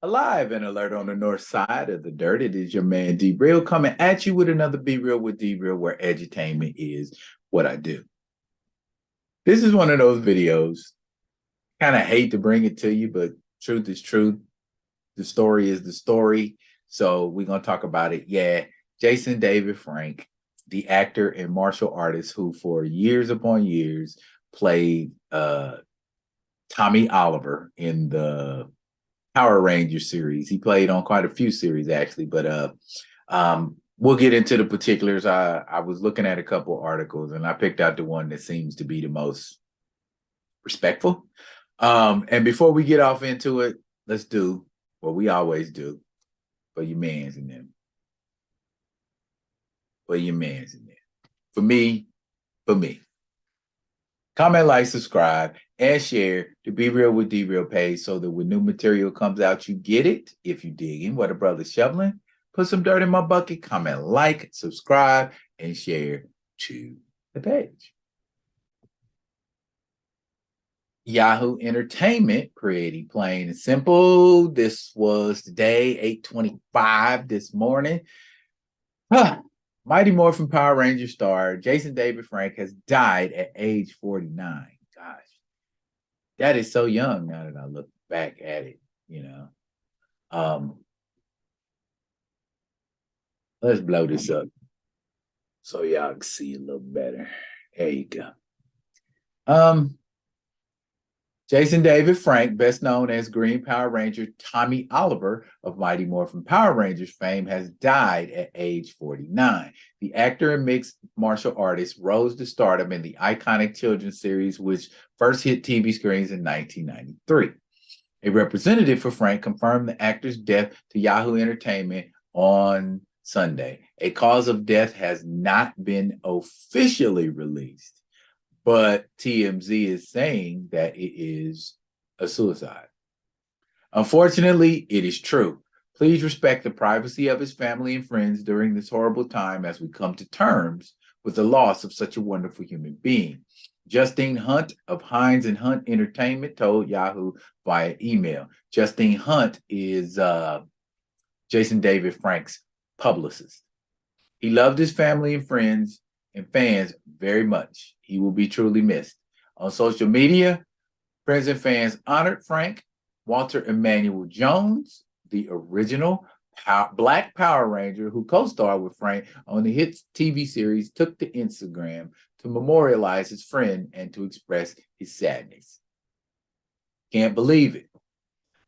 Alive and alert on the north side of the dirt. It is your man D Real coming at you with another Be Real with D Real, where edutainment is what I do. This is one of those videos. Kind of hate to bring it to you, but truth is truth. The story is the story. So we're gonna talk about it. Yeah, Jason David Frank, the actor and martial artist who, for years upon years, played Tommy Oliver in the Power Rangers series. He played on quite a few series actually, but we'll get into the particulars. I was looking at a couple articles and I picked out the one that seems to be the most respectful. And before we get off into it, let's do what we always do for your mans and them. For your mans and them. For me, for me. Comment, like, subscribe, and share the Be Real with D Real page so that when new material comes out, you get it. If you dig in what a brother's shoveling, put some dirt in my bucket, comment, like, subscribe, and share to the page. Yahoo Entertainment, pretty plain and simple. This was today, 8:25 this morning. Mighty Morphin Power Ranger star Jason David Frank has died at age 49. Gosh, that is so young now that I look back at it, you know. Let's blow this up so y'all can see a little better. There you go. Jason David Frank, best known as Green Power Ranger Tommy Oliver of Mighty Morphin Power Rangers fame, has died at age 49. The actor and mixed martial artist rose to stardom in the iconic children's series, which first hit TV screens in 1993. A representative for Frank confirmed the actor's death to Yahoo Entertainment on Sunday. A cause of death has not been officially released, but TMZ is saying that it is a suicide. Unfortunately, it is true. Please respect the privacy of his family and friends during this horrible time as we come to terms with the loss of such a wonderful human being. Justine Hunt of Hines and Hunt Entertainment told Yahoo via email. Justine Hunt is Jason David Frank's publicist. He loved his family and friends and fans very much. He will be truly missed. On social media, friends and fans honored Frank. Walter Emmanuel Jones, the original Black Power Ranger who co-starred with Frank on the hit TV series, took to Instagram to memorialize his friend and to express his sadness. Can't believe it.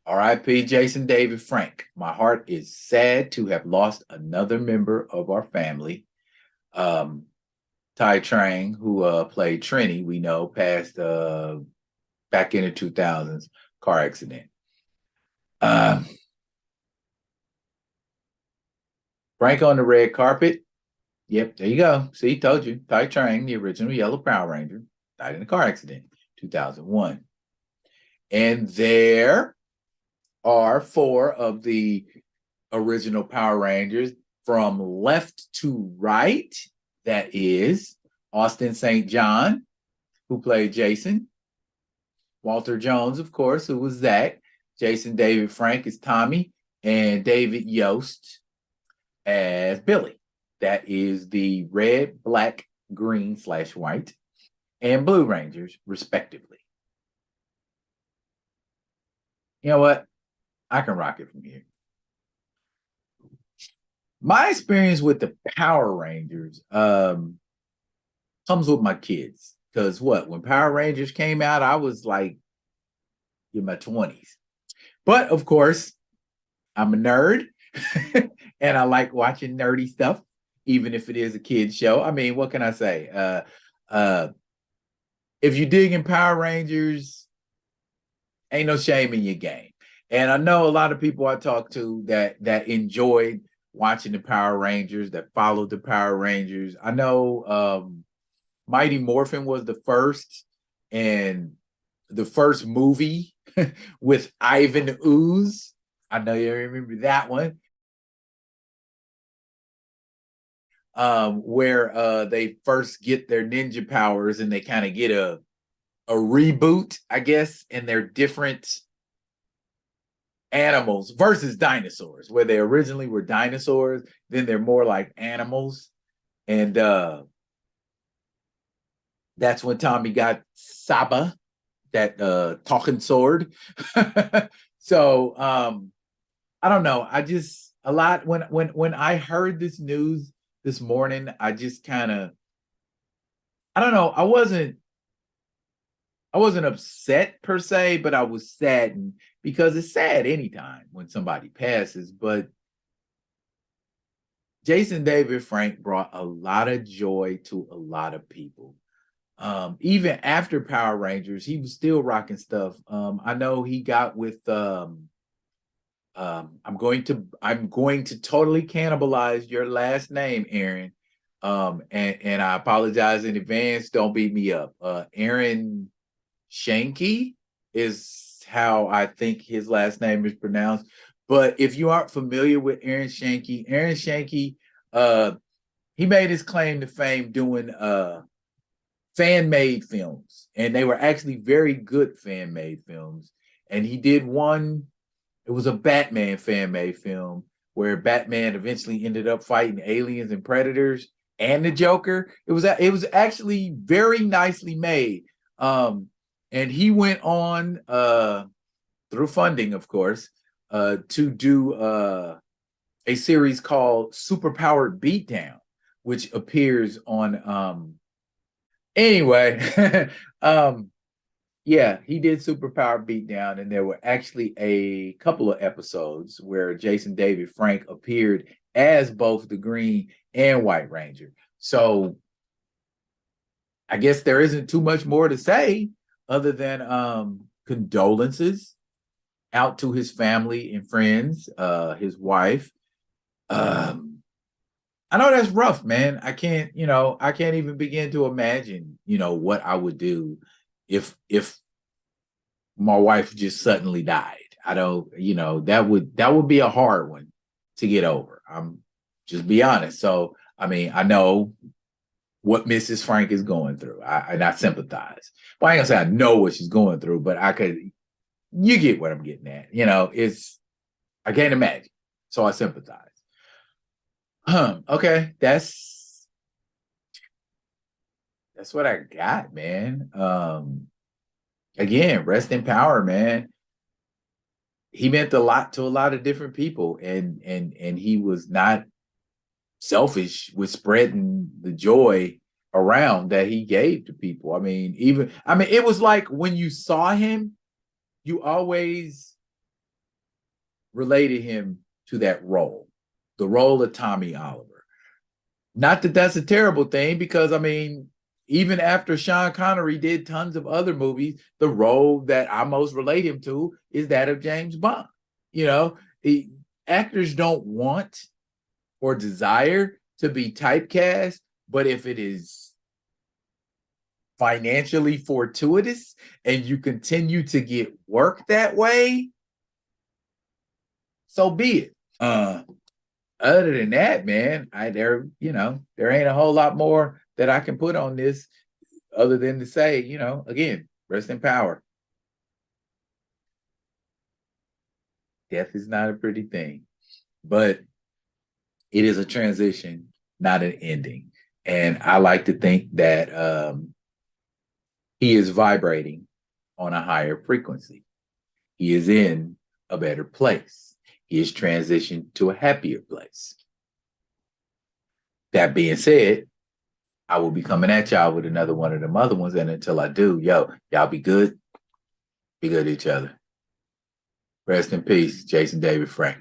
R.I.P. Jason David Frank. My heart is sad to have lost another member of our family. Ty Trang, who played Trini, we know, passed back in the 2000s, car accident. Frank on the red carpet. Yep, there you go. See, told you. Ty Trang, the original Yellow Power Ranger, died in a car accident, 2001. And there are four of the original Power Rangers from left to right. That is Austin St. John, who played Jason. Walter Jones, of course, who was Zach. Jason David Frank is Tommy. And David Yost as Billy. That is the red, black, green / white, and blue Rangers, respectively. You know what? I can rock it from here. My experience with the Power Rangers comes with my kids. Because when Power Rangers came out, I was like in my 20s. But of course, I'm a nerd and I like watching nerdy stuff, even if it is a kid's show. I mean, what can I say? If you dig in Power Rangers, ain't no shame in your game. And I know a lot of people I talk to that enjoyed watching the Power Rangers, that followed the Power Rangers. I know Mighty Morphin was the first, and the first movie with Ivan Ooze. I know you remember that one. Where they first get their ninja powers and they kind of get a reboot, I guess, and they're different animals versus dinosaurs, where they originally were dinosaurs, then they're more like animals. And that's when Tommy got Saba, that talking sword. So I don't know. I just a lot when I heard this news this morning, I just kind of I don't know. I wasn't upset per se, but I was saddened because it's sad anytime when somebody passes. But Jason David Frank brought a lot of joy to a lot of people. Even after Power Rangers, he was still rocking stuff. I know he got with I'm going to totally cannibalize your last name, Aaron. And I apologize in advance. Don't beat me up. Aaron Shanky is how I think his last name is pronounced. But if you aren't familiar with Aaron Shanky, he made his claim to fame doing fan-made films, and they were actually very good fan-made films. And he did one. It was a Batman fan-made film where Batman eventually ended up fighting aliens and predators and the Joker. It was actually very nicely made. And he went on through funding, of course, to do a series called Superpowered Beatdown, which appears on anyway. Yeah, he did Superpower Beatdown, and there were actually a couple of episodes where Jason David Frank appeared as both the Green and White Ranger. So I guess there isn't too much more to say other than condolences out to his family and friends, his wife. I know that's rough, man. I can't even begin to imagine, what I would do if my wife just suddenly died. I don't, that would be a hard one to get over. I'm just be honest. So, I mean, I know what Mrs. Frank is going through. And I sympathize. Well, I ain't gonna say I know what she's going through, but you get what I'm getting at. I can't imagine. So I sympathize. Okay, that's what I got, man. Again, rest in power, man. He meant a lot to a lot of different people, and he was not selfish with spreading the joy around that he gave to people. I mean, it was like when you saw him, you always related him to that role, the role of Tommy Oliver. Not that that's a terrible thing, because even after Sean Connery did tons of other movies, the role that I most relate him to is that of James Bond. Actors don't want or desire to be typecast, but if it is financially fortuitous and you continue to get work that way, so be it. Other than that, man, there ain't a whole lot more that I can put on this other than to say, again, rest in power. Death is not a pretty thing, but it is a transition, not an ending. And I like to think that he is vibrating on a higher frequency. He is in a better place. He is transitioned to a happier place. That being said, I will be coming at y'all with another one of them other ones. And until I do, y'all be good. Be good to each other. Rest in peace, Jason David Frank.